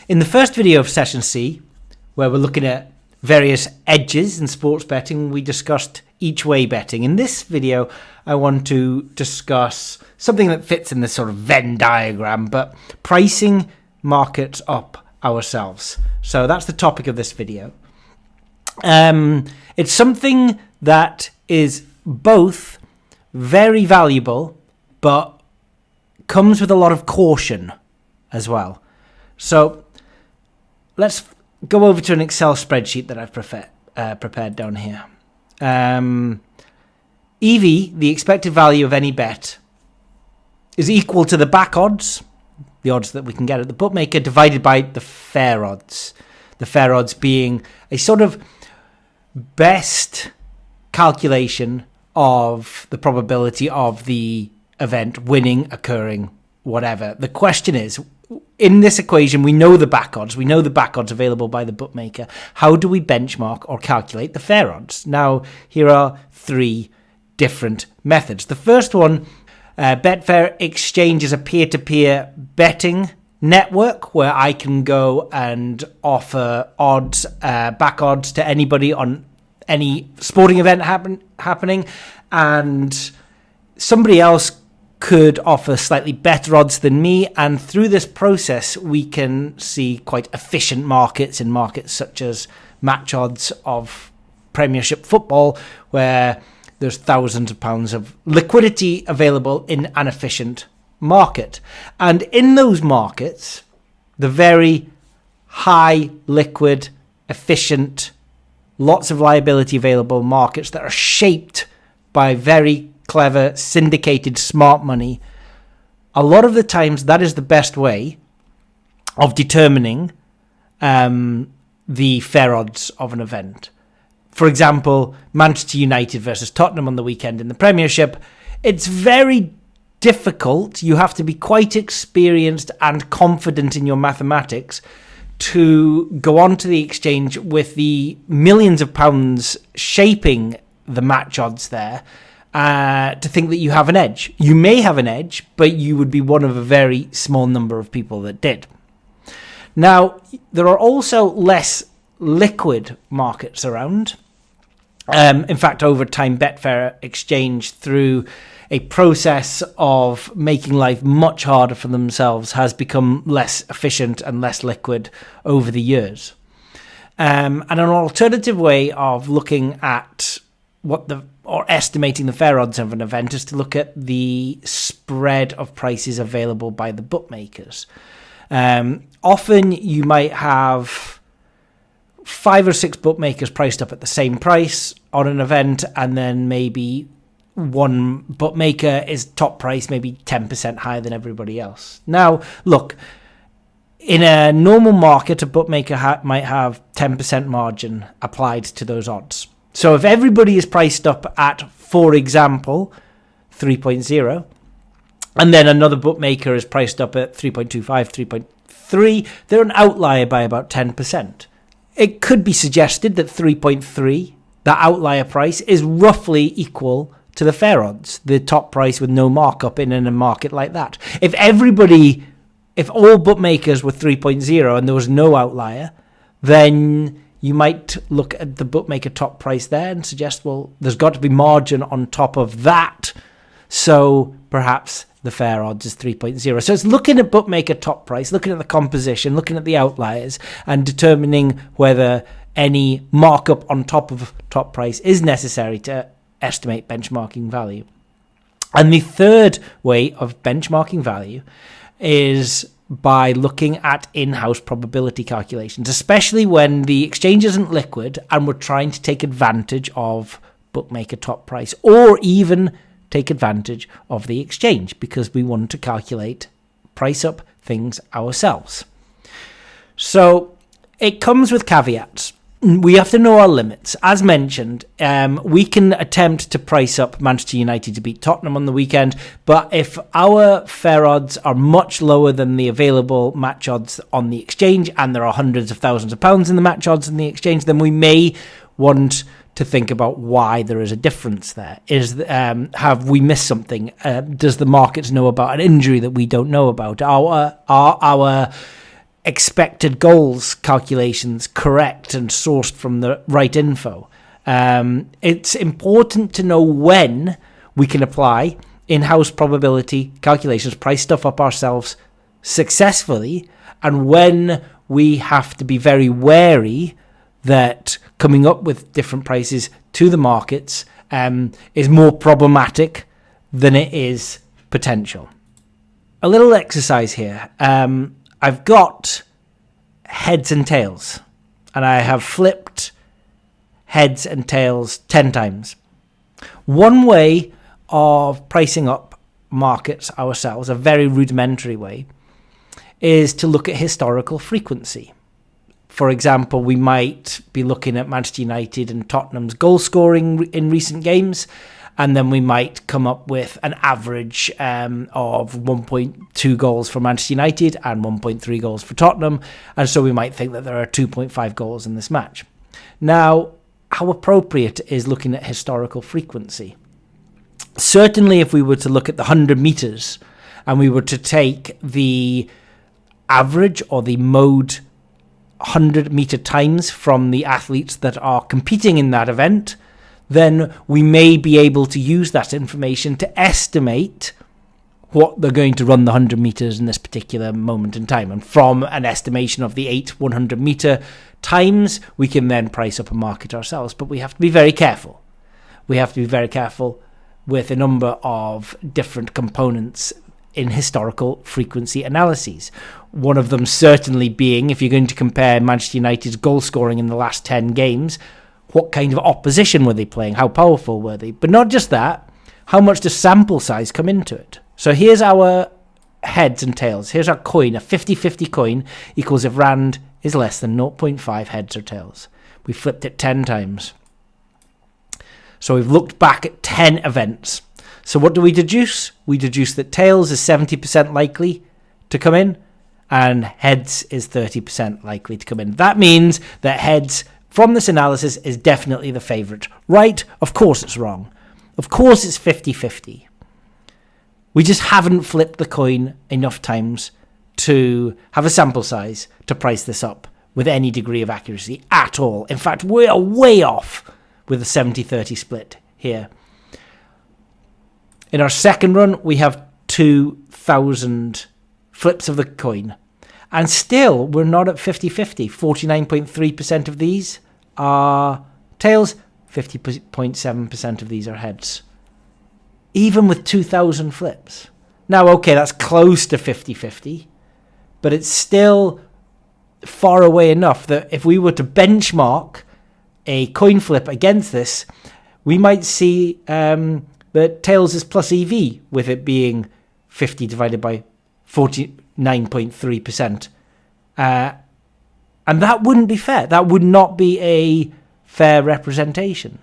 In the first video of Session C, where we're looking at various edges in sports betting, we discussed each way betting. In this video, I want to discuss something that fits in this sort of Venn diagram, but pricing markets up ourselves. So that's the topic of this video. It's something that is both very valuable, but comes with a lot of caution as well. So let's go over to an Excel spreadsheet that I've prepared down here. EV, the expected value of any bet, is equal to the back odds, the odds that we can get at the bookmaker, divided by the fair odds. The fair odds being a sort of best calculation of the probability of the event winning, occurring, whatever. The question is, in this equation, we know the back odds. We know the back odds available by the bookmaker. How do we benchmark or calculate the fair odds? Now, here are three different methods. The first one, Betfair Exchange, is a peer-to-peer betting network where I can go and offer odds, back odds to anybody on any sporting event happening, and somebody else could offer slightly better odds than me, and through this process we can see quite efficient markets in markets such as match odds of Premiership football, where there's thousands of pounds of liquidity available in an efficient market. And in those markets, the very high liquid, efficient, lots of liability available markets that are shaped by very clever, syndicated, smart money, a lot of the times that is the best way of determining the fair odds of an event. For example, Manchester United versus Tottenham on the weekend in the Premiership. It's very difficult. You have to be quite experienced and confident in your mathematics to go onto the exchange with the millions of pounds shaping the match odds there, to think that you have an edge. You may have an edge, but you would be one of a very small number of people that did. Now, there are also less liquid markets around. In fact, over time, Betfair Exchange, through a process of making life much harder for themselves, has become less efficient and less liquid over the years. And an alternative way of looking at or estimating the fair odds of an event is to look at the spread of prices available by the bookmakers. Often you might have 5 or 6 bookmakers priced up at the same price on an event, and then maybe one bookmaker is top price, maybe 10% higher than everybody else. Now, look, in a normal market, a bookmaker might have 10% margin applied to those odds. So if everybody is priced up at, for example, 3.0, and then another bookmaker is priced up at 3.25, 3.3, they're an outlier by about 10%. It could be suggested that 3.3, the outlier price, is roughly equal to the fair odds, the top price with no markup in a market like that. If all bookmakers were 3.0 and there was no outlier, then you might look at the bookmaker top price there and suggest, well, there's got to be margin on top of that, so perhaps the fair odds is 3.0. So it's looking at bookmaker top price, looking at the composition, looking at the outliers, and determining whether any markup on top of top price is necessary to estimate benchmarking value. And the third way of benchmarking value is by looking at in-house probability calculations, especially when the exchange isn't liquid and we're trying to take advantage of bookmaker top price, or even take advantage of the exchange because we want to calculate price up things ourselves. So it comes with caveats. We have to know our limits. As mentioned, we can attempt to price up Manchester United to beat Tottenham on the weekend, but if our fair odds are much lower than the available match odds on the exchange, and there are hundreds of thousands of pounds in the match odds on the exchange, then we may want to think about why there is a difference there. Have we missed something? Does the markets know about an injury that we don't know about? Are our expected goals calculations correct and sourced from the right info. It's important to know when we can apply in-house probability calculations, price stuff up ourselves successfully, and when we have to be very wary that coming up with different prices to the markets is more problematic than it is potential. A little exercise here. I've got heads and tails, and I have flipped heads and tails 10 times. One way of pricing up markets ourselves, a very rudimentary way, is to look at historical frequency. For example, we might be looking at Manchester United and Tottenham's goal scoring in recent games, and then we might come up with an average of 1.2 goals for Manchester United and 1.3 goals for Tottenham, and so we might think that there are 2.5 goals in this match. Now, how appropriate is looking at historical frequency? Certainly, if we were to look at the 100 metres and we were to take the average or the mode 100-metre times from the athletes that are competing in that event, then we may be able to use that information to estimate what they're going to run the 100 metres in this particular moment in time. And from an estimation of the 8 100-metre times, we can then price up a market ourselves. But we have to be very careful. We have to be very careful with a number of different components in historical frequency analyses. One of them certainly being, if you're going to compare Manchester United's goal scoring in the last 10 games, what kind of opposition were they playing? How powerful were they? But not just that, how much does sample size come into it? So here's our heads and tails. Here's our coin. A 50-50 coin equals if Rand is less than 0.5 heads or tails. We flipped it 10 times. So we've looked back at 10 events. So what do we deduce? We deduce that tails is 70% likely to come in and heads is 30% likely to come in. That means that heads from this analysis is definitely the favourite. Right? Of course it's wrong. Of course it's 50-50. We just haven't flipped the coin enough times to have a sample size to price this up with any degree of accuracy at all. In fact, we're way off with a 70-30 split here. In our second run, we have 2,000 flips of the coin. And still, we're not at 50-50. 49.3% of these are tails. 50.7% of these are heads. Even with 2,000 flips. Now, okay, that's close to 50-50. But it's still far away enough that if we were to benchmark a coin flip against this, we might see that tails is plus EV, with it being 50 divided by 49.3%. And that wouldn't be fair. That would not be a fair representation.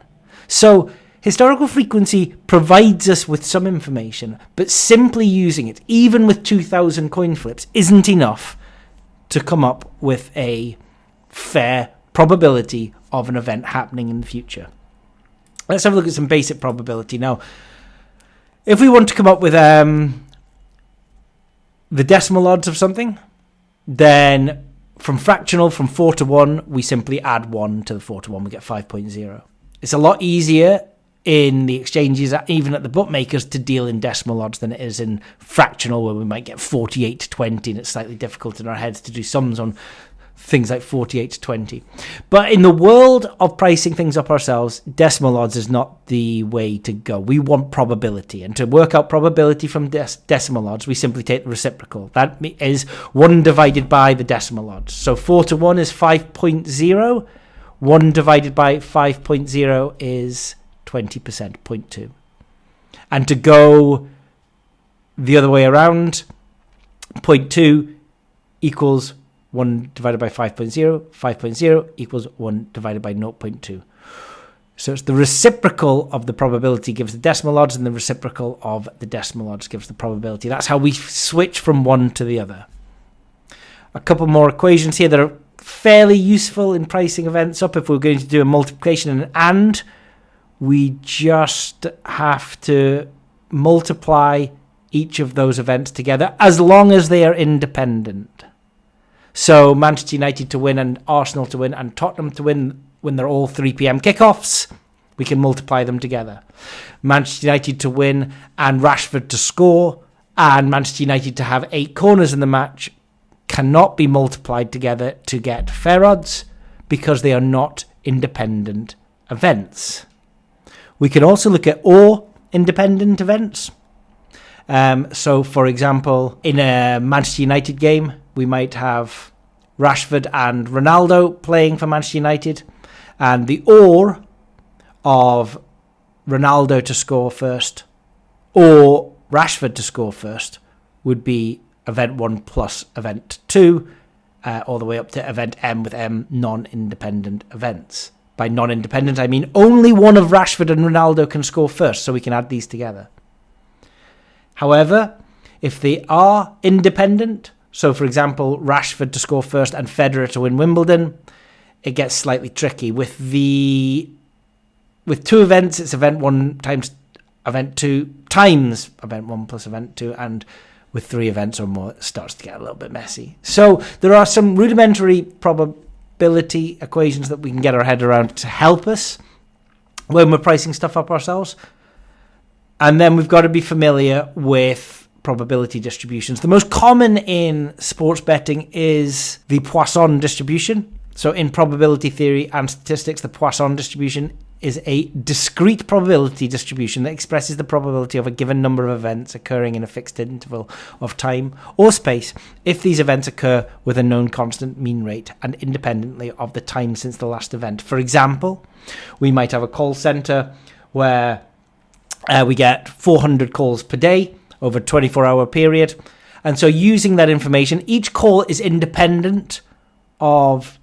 So historical frequency provides us with some information, but simply using it, even with 2,000 coin flips, isn't enough to come up with a fair probability of an event happening in the future. Let's have a look at some basic probability. Now, if we want to come up with the decimal odds of something, then from fractional, from 4 to 1, we simply add 1 to the 4 to 1. We get 5.0. It's a lot easier in the exchanges, even at the bookmakers, to deal in decimal odds than it is in fractional, where we might get 48 to 20, and it's slightly difficult in our heads to do sums on things like 48 to 20. But in the world of pricing things up ourselves, decimal odds is not the way to go. We want probability. And to work out probability from decimal odds, we simply take the reciprocal. That is 1 divided by the decimal odds. So 4 to 1 is 5.0. 1 divided by 5.0 is 20%, 0.2. And to go the other way around, 0.2 equals 1 divided by 5.0, 5.0 equals 1 divided by 0.2. So it's the reciprocal of the probability gives the decimal odds, and the reciprocal of the decimal odds gives the probability. That's how we switch from one to the other. A couple more equations here that are fairly useful in pricing events up. If we're going to do a multiplication and we just have to multiply each of those events together as long as they are independent. So Manchester United to win and Arsenal to win and Tottenham to win when they're all 3 p.m. kickoffs, we can multiply them together. Manchester United to win and Rashford to score and Manchester United to have 8 corners in the match cannot be multiplied together to get fair odds because they are not independent events. We can also look at all independent events. So, for example, in a Manchester United game, we might have Rashford and Ronaldo playing for Manchester United, and the or of Ronaldo to score first or Rashford to score first would be event 1 plus event 2, all the way up to event M with M non-independent events. By non-independent, I mean only one of Rashford and Ronaldo can score first, so we can add these together. However, if they are independent, so for example, Rashford to score first and Federer to win Wimbledon, it gets slightly tricky. With 2 events, it's event 1 times event 2 times event 1 plus event 2, and with 3 events or more, it starts to get a little bit messy. So there are some rudimentary probability equations that we can get our head around to help us when we're pricing stuff up ourselves. And then we've got to be familiar with probability distributions. The most common in sports betting is the Poisson distribution. So in probability theory and statistics, the Poisson distribution is a discrete probability distribution that expresses the probability of a given number of events occurring in a fixed interval of time or space if these events occur with a known constant mean rate and independently of the time since the last event. For example, we might have a call center where we get 400 calls per day over a 24-hour period. And so using that information, each call is independent of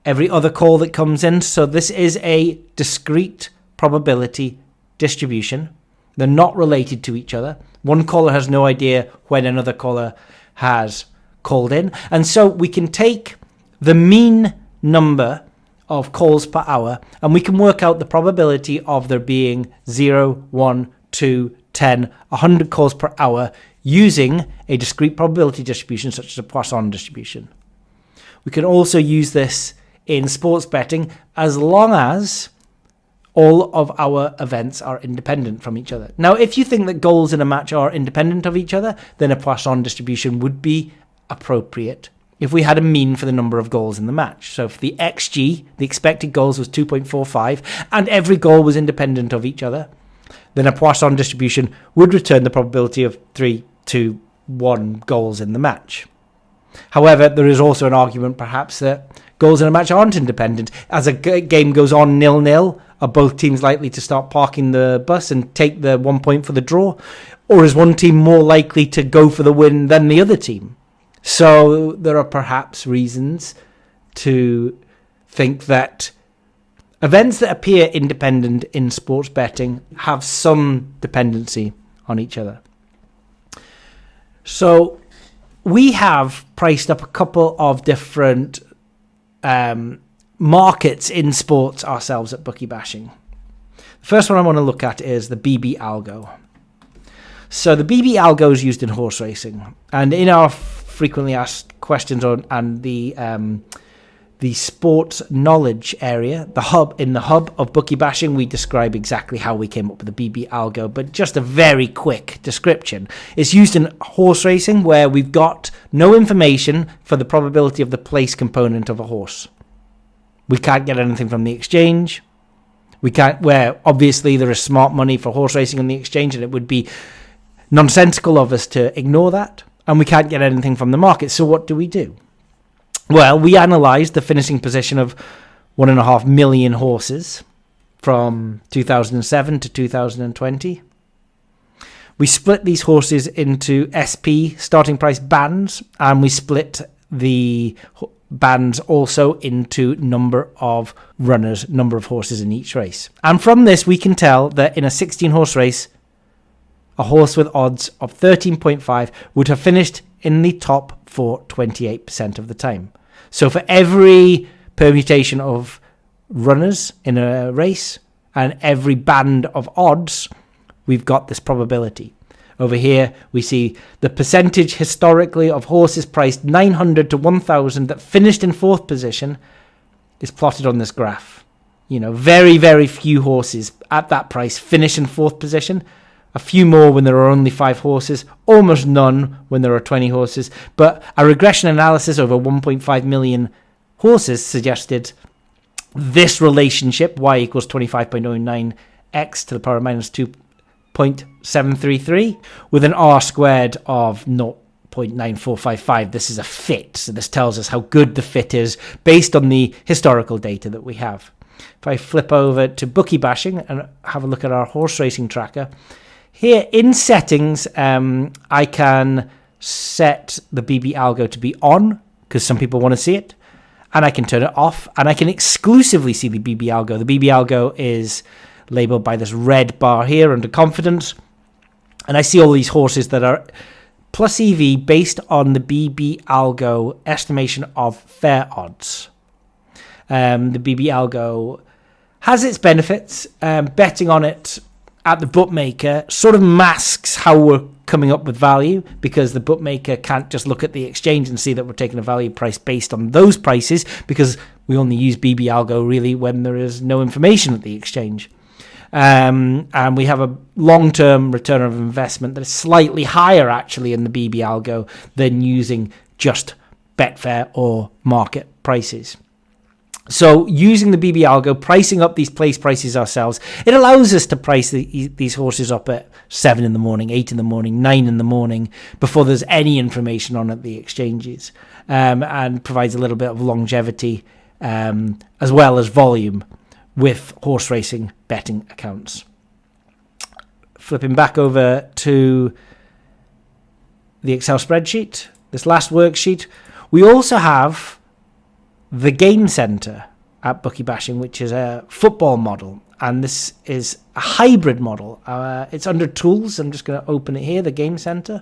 every other call that comes in. So this is a discrete probability distribution. They're not related to each other. One caller has no idea when another caller has called in. And so we can take the mean number of calls per hour and we can work out the probability of there being 0, 1, 2, 10, 100 calls per hour using a discrete probability distribution such as a Poisson distribution. We can also use this in sports betting as long as all of our events are independent from each other. Now, if you think that goals in a match are independent of each other, then a Poisson distribution would be appropriate if we had a mean for the number of goals in the match. So if the XG, the expected goals, was 2.45 and every goal was independent of each other, then a Poisson distribution would return the probability of 3, 2, 1 goals in the match. However, there is also an argument perhaps that goals in a match aren't independent. As a game goes on 0-0, are both teams likely to start parking the bus and take the 1 point for the draw? Or is one team more likely to go for the win than the other team? So there are perhaps reasons to think that events that appear independent in sports betting have some dependency on each other. So we have priced up a couple of different markets in sports ourselves at Bookie Bashing. The first one I want to look at is the BB algo. So the BB algo is used in horse racing, and in our frequently asked questions and the sports knowledge area, the hub of Bookie Bashing, we describe exactly how we came up with the BB algo, but just a very quick description. It's used in horse racing where we've got no information for the probability of the place component of a horse. We can't get anything from the exchange. Where obviously there is smart money for horse racing on the exchange, and it would be nonsensical of us to ignore that. And we can't get anything from the market. So what do? Well, we analysed the finishing position of 1.5 million horses from 2007 to 2020. We split these horses into SP, starting price bands, and we split the bands also into number of runners, number of horses in each race. And from this, we can tell that in a 16-horse race, a horse with odds of 13.5 would have finished in the top for 28% of the time. So for every permutation of runners in a race and every band of odds, we've got this probability. Over here, we see the percentage historically of horses priced 900 to 1,000 that finished in 4th position is plotted on this graph. Very, very few horses at that price finish in 4th position. A few more when there are only 5 horses, almost none when there are 20 horses. But a regression analysis over 1.5 million horses suggested this relationship, y equals 25.09x to the power of minus 2.733, with an r squared of 0.9455. This is a fit, so this tells us how good the fit is based on the historical data that we have. If I flip over to Bookie Bashing and have a look at our horse racing tracker, here in settings, I can set the BB algo to be on, because some people want to see it, and I can turn it off, and I can exclusively see the BB algo. The BB algo is labeled by this red bar here under confidence, and I see all these horses that are plus EV based on the BB algo estimation of fair odds. The BB algo has its benefits. Betting on it at the bookmaker sort of masks how we're coming up with value, because the bookmaker can't just look at the exchange and see that we're taking a value price based on those prices, because we only use BB algo really when there is no information at the exchange. And we have a long-term return of investment that is slightly higher actually in the BB algo than using just Betfair or market prices. So using the BB algo, pricing up these place prices ourselves, it allows us to price these horses up at 7 in the morning, 8 in the morning, 9 in the morning, before there's any information on at the exchanges, and provides a little bit of longevity as well as volume with horse racing betting accounts. Flipping back over to the Excel spreadsheet, this last worksheet, we also have the Game Center at Bookie Bashing, which is a football model, and this is a hybrid model. It's under Tools. I'm just going to open it here, the Game Center.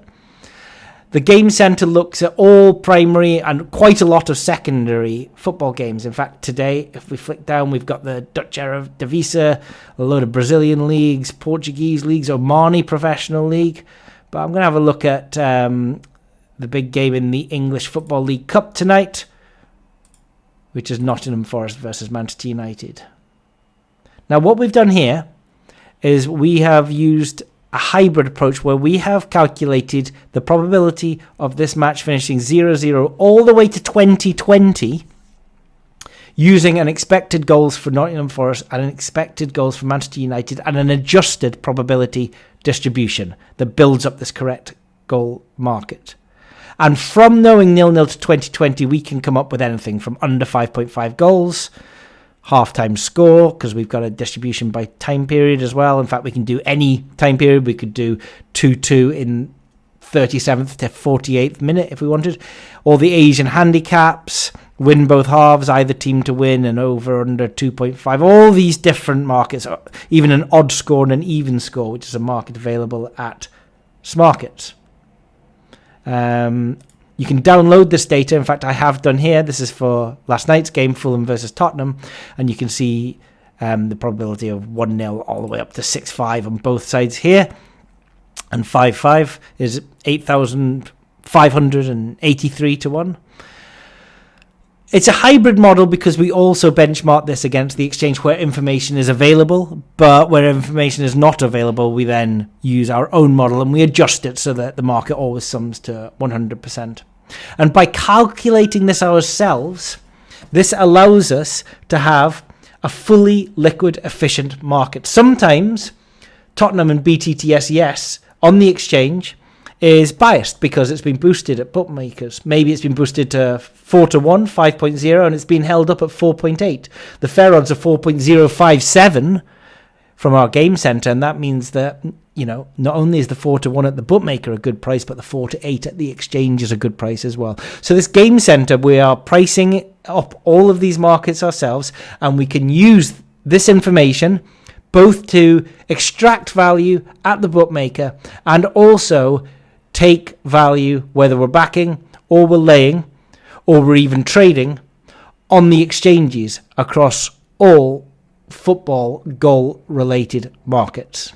The Game Center looks at all primary and quite a lot of secondary football games. In fact, today, if we flick down, we've got the Dutch Eredivisie, a load of Brazilian leagues, Portuguese leagues, Omani Professional League. But I'm going to have a look at the big game in the English Football League Cup tonight, which is Nottingham Forest versus Manchester United. Now, what we've done here is we have used a hybrid approach where we have calculated the probability of this match finishing 0-0 all the way to 2020 using an expected goals for Nottingham Forest and an expected goals for Manchester United and an adjusted probability distribution that builds up this correct goal market. And from knowing 0-0 to 2020, we can come up with anything from under 5.5 goals, half-time score, because we've got a distribution by time period as well. In fact, we can do any time period. We could do 2-2 in 37th to 48th minute if we wanted. All the Asian handicaps, win both halves, either team to win, and over under 2.5. All these different markets, even an odd score and an even score, which is a market available at Smarkets. You can download this data. In fact, I have done here. This is for last night's game, Fulham versus Tottenham. And you can see the probability of 1-0 all the way up to 6-5 on both sides here. And 5-5 is 8,583 to 1. It's a hybrid model because we also benchmark this against the exchange where information is available, but where information is not available, we then use our own model and we adjust it so that the market always sums to 100%. And by calculating this ourselves, this allows us to have a fully liquid, efficient market. Sometimes Tottenham and BTTS, yes, on the exchange is biased because it's been boosted at bookmakers. Maybe it's been boosted to 4-1, 5.0, and it's been held up at 4.8. The fair odds are 4.057 from our game center, and that means that, you know, not only is the 4-1 at the bookmaker a good price, but the 4-8 at the exchange is a good price as well. So this game center, we are pricing up all of these markets ourselves, and we can use this information both to extract value at the bookmaker and also take value, whether we're backing or we're laying or we're even trading, on the exchanges across all football goal related markets.